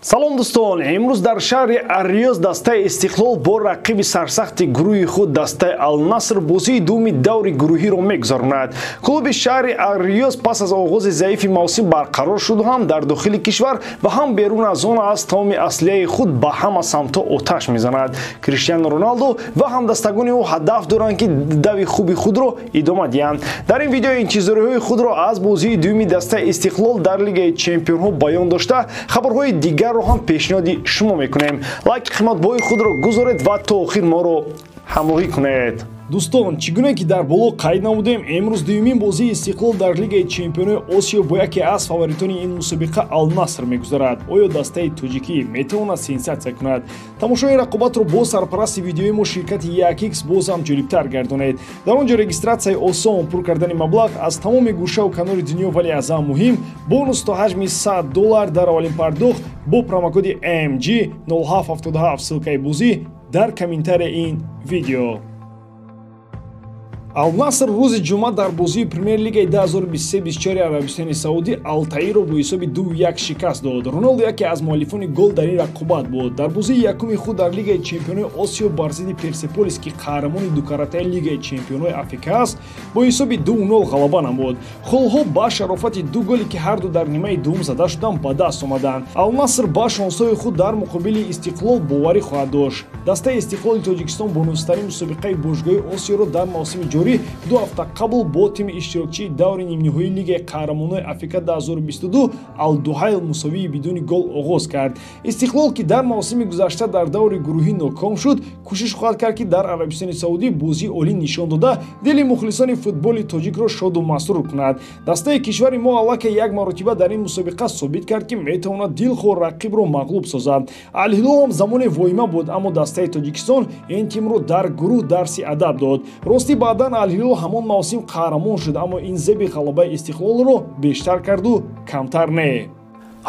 салом дӯстон, имрӯз дар шаҳри Ариёз дастаи Истиқлол бо рақиби сарсахти гурӯҳи худ дастаи Ал-Наср бозии дуввуми даври гурӯҳиро мегузаронад. Клуби шаҳри Ариёз пас аз оғози заифи мавсим барқарор шуд ҳам дар дохили кишвар ва ҳам берун аз он аз тамоми аслияи худ ба ҳама самтҳо оташ мезанад. Криштиану Роналду ва ҳамдастагони ӯ ҳадаф доранд ки дави хуби худро идома диҳанд. Дар ин видео интизориҳои худро аз бозии дуввуми дастаи Истиқлол дар Лигаи Чемпионҳо баён дошта, хабарҳои дигар ро ҳам пешниҳоди шумо мекунем. Лайки қиматбоҳои худро гузоред ва то охир моро ҳамроҳӣ кунед. Дӯстон, чӣ гуне ки дар боло қайд намудем, имрӯз дуввумин бозии Истиқлол дар Лигаи Чемпионҳои Осиё бо яке аз фаворитони ин мусобиқа Ал-Наср мегузарад. Оё дастаи тоҷикӣ метавонад сенсатсия кунад? Тамошои рақобатро бо сарпарасти видеои мо ширкати 1x боз ҳам ҷолибтар гардонед. Дар он ҷо регистратсияи осон, пур кардани маблағ аз тамоми гӯшаву канори дунё, вале аз ҳам муҳим, бонус то ҳаҷми $100 дар аввалин пардохт бо промокоди AMG 0777 ссилкаи бозӣ дар комментарияи ин видео. Ал-Наср рӯзи ҷумъа дар бозии Премер-лигаи 2023-24 Арабистони Саудӣ Алтаиро бо ҳисоби 2-1 шикаст дод. Роналду яке аз муаллифони гол дар ин рақобат буд. Дар бозии якуми худ дар Лигаи Чемпионҳои Осиё бар зидди Персеполис, ки қаҳрамони дукаратаи Лигаи Чемпионҳои Африка аст, бо ҳисоби 2-0 ғалаба намуд. Холҳо ба шарофати ду голи, ки ҳарду дар нимаи дуввум зада шуданд, ба даст омаданд. Ал-Наср ба шонсҳои худ дар муқобили Истиқлол боварӣ хоҳад дошт. Дастаи Истиқлоли Тоҷикистон бо нузтарин мусобиқаи бошгоҳи Осиёро дар мавсими ҷорӣ 2 ҳафта қабл бо тими иштирокчии даври нимниҳои Лигаи Қаҳрамонои Африка 2022 Ал-Дуҳайл мусовии бидуни гол оғоз кард. Истиқлол, ки дар мавсими гузашта дар даври гурӯҳӣ ноком шуд, кӯшиш хоҳад кард, ки дар Арабистони Саудӣ бозии олӣ нишон дода дили мухлисони футболи тоҷикро шоду масрур кунад. Дастаи кишвари мо аллакай як маротиба дар ин мусобиқа собит кард, ки метавонад дилхор рақибро мағлуб созад. Ал-Ҳилол ҳам замоне воима буд, аммо дастаи Тоҷикистон ин тимро дар гурӯҳ дарси адаб дод. Рости баъдан Ал-Ҳилол ҳамон мавсим қаҳрамон шуд, аммо ин зеби ғалабаи Истиқлолро бештар карду камтар не.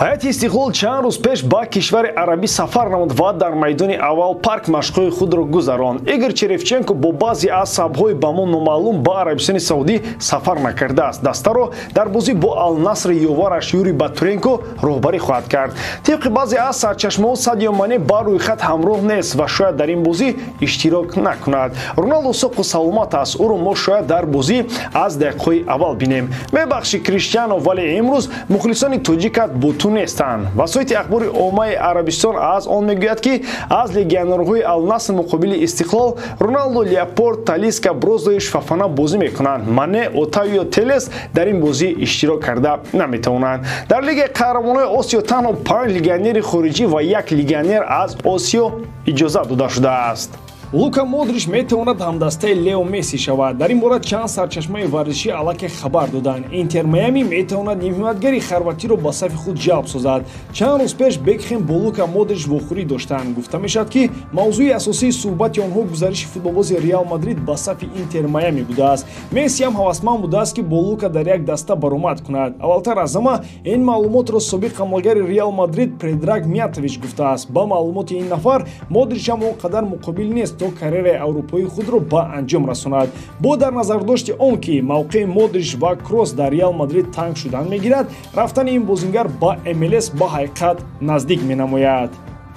ҳайати Истиқлол чанд рӯз пеш ба кишвари арабӣ сафар намуд ва дар майдони аввал парк машқҳои худро гузаронд. Игор Черевченко бо баъзе аз сабабҳои ба мо номаълум ба Арабистони Саудӣ сафар накардааст. Дастаро дар бозӣ бо Ал-Насри ёвараш Юрий Батуренко роҳбарӣ хоҳад кард. тибқи баъзе аз сарчашмаҳо Садио Мане ба рӯйхат ҳамроҳ нест ва шояд дар ин бозӣ иштирок накунад. Роналду соқу саломат аст, ӯро мо шояд дар бозӣ аз дақиқаҳои аввал бинем. Мебахшӣ Криштиану, вале имрӯз мухлисони тоҷикат нестанд. Васоити ахбори оммаи Арабистон аз он мегӯяд, ки аз легионерҳои Ал-Наср муқобили Истиқлол Роналду, Леопорд, Талиска, Броздоиш, Фафана бозӣ мекунанд. Мане, Отавио, Телес дар ин бозӣ иштирок карда наметавонанд. Дар Лигаи Қаҳрамонои Осиё танҳо 5 легионери хориҷӣ ва 1 легионер аз Осиё иҷозат дода шудааст. Лука Модрич метавонад ҳамдастаи Лео Месси шавад. Дар ин бора чанд сарчашмаи варзишӣ аллакай хабар доданд. Интер Майами метавонад нимҳиматгари хорватиро ба сафи худ ҷалб созад. Чанд рӯз пеш Бекхем бо Лука Модрич вохӯрӣ доштанд. Гуфта мешавад, ки мавзӯи асосии суҳбати онҳо гузариши футболбози Реал Мадрид ба сафи Интер Майами будааст. Месси ҳам ҳавасманд будааст, ки бо Лука дар як даста баромад кунад. Аввалтар аз ҳама ин маълумотро собиқ амалгари Реал Мадрид Предраг Миятович гуфтааст. Ба маълумоти ин нафар, Модрич ҳам он қадар муқобил нест то карьераи аврупои худро ба анҷом расонад. Бо дар назардошти он, ки мавқеи Модрич ва Крос дар Реал Мадрид танг шудан мегирад, рафтани ин бозингар ба MLS ба ҳақиқат наздик менамояд.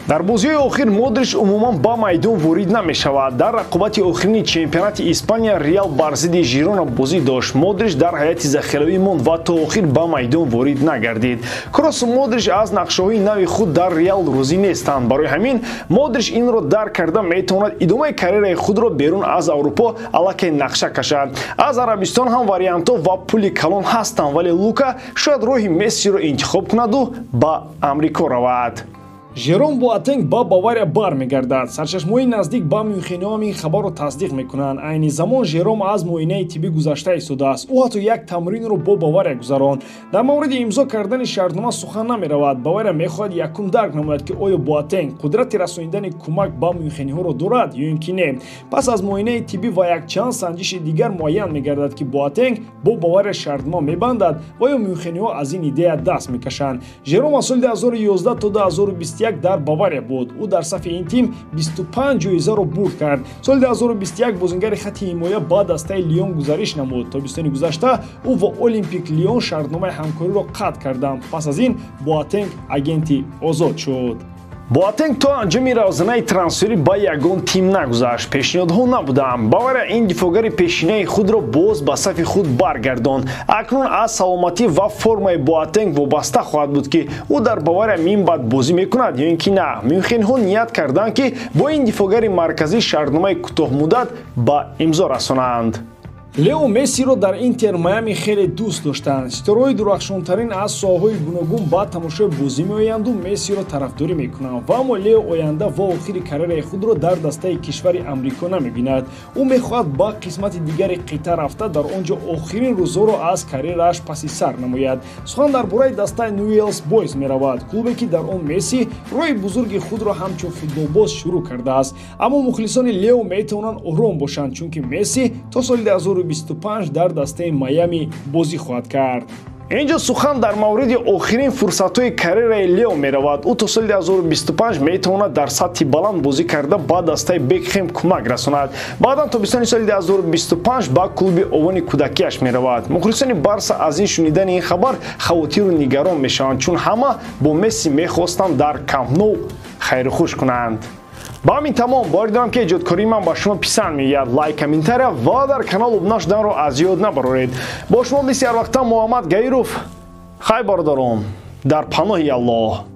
Дар бозиҳои охир Модрич умуман ба майдон ворид намешавад. Дар рақобати охирини чемпионати Испания Реал бар зидди Жирона бозӣ дошт. Модрич дар ҳайати захиравӣ монд ва то охир ба майдон ворид нагардид. Кросу Модрич аз нақшаҳои нави худ дар Реал розӣ нестанд. Барои ҳамин Модрич инро дарк карда метавонад идомаи карьераи худро берун аз Аврупо аллакай нақша кашад. Аз Арабистон ҳам вариантҳо ва пули калон ҳастанд, вале Лука шояд роҳи Мессиро интихоб кунаду ба Амрико равад. Жером Боатенг ба Бавария бармегардад. Сарчашмаҳои наздик ба мюнхениҳо ҳам ин хабарро тасдиқ мекунанд. Айни замон Жером аз муоинаи тиббӣ гузашта истодааст. Ӯ ҳатто як тамринро бо Бавария гузаронд. Дар мавриди имзо кардани шартнома сухан намеравад. Бавария мехоҳад якум дарк намояд, ки оё Боатенг қудрати расонидани кӯмак ба мюнхениҳоро дорад ё ин ки не. Пас аз муоинаи тиббӣ ва якчанд санҷиши дигар муайян мегардад, ки Боатенг бо Бавария шартнома мебандад ва ё мюнхениҳо аз ин идея даст мекашанд. Жером аз соли 2011 то 2021 2021 дар Бавария буд. Ӯ дар сафи ин тим 25 ҷоизаро бурд кард. Соли 2021 бозингари хатти ҳимоя ба дастаи Лион гузариш намуд. Тобистони гузашта ӯ ва Олимпик Лион шартномаи ҳамкориро қатъ карданд. Пас аз ин Боатенг агенти озод шуд. Боатенг то анҷоми равзанаи трансферӣ ба ягон тим нагузашт. Пешниҳодҳо набуданд. Бавария ин дифоъгари пешинаи худро боз ба сафи худ баргардонд. Акнун аз саломатӣ ва формаи Боатенг вобаста хоҳад буд, ки ӯ дар Бавария минбаъд бозӣ мекунад ё ин ки на. Мюнхенҳо ният карданд, ки бо ин дифоъгари марказӣ шартномаи кӯтоҳмуддат ба имзо расонанд. Лео Мессиро дар Интер Майами хеле дӯст доштанд. Ситораҳои дурахшонтарин аз соҳаҳои гуногун ба тамошои бозӣ меоянду Мессиро тарафдорӣ мекунанд. Ва аммо Лео оянда ва охири карьераи худро дар дастаи кишвари Амрико намебинад. Ӯ мехоҳад ба қисмати дигари қитъа рафта, дар он ҷо охирин рӯзҳоро аз карьерааш паси сар намояд. Сухан дар бораи дастаи Ньюэлс Бойз меравад, клубе ки дар он Месси роҳи бузурги худро ҳамчун футболбоз шурӯъ кардааст. Аммо мухлисони Лео метавонанд ором бошанд, чунки Месси то соли 2025 дар дастаи Майами бозӣ хоҳад кард. Инҷо сухан дар мавриди охирин фурсатҳои карьераи Лео меравад. Ӯ то соли 2025 метавонад дар сатҳи баланд бозӣ карда ба дастаи Бекхем кӯмак расонад. Баъдан тобистони соли 2025 ба клуби овони кӯдакиаш меравад. Мухлисони Барса аз ин шунидани ин хабар хавотиру нигарон мешаванд, чун ҳама бо Месси мехостанд дар Камп Nou хайрухуш кунанд. ба ҳамин тамом бори дорам ки эҷодкории ман ба шумо писанд меояд. Лайк, комментария ва дар канал обуна шуданро аз ёд набароред. бо шумо мисли ҳар вақта Муҳаммад Гаиров. Хай бародарон, дар паноҳи Аллоҳ.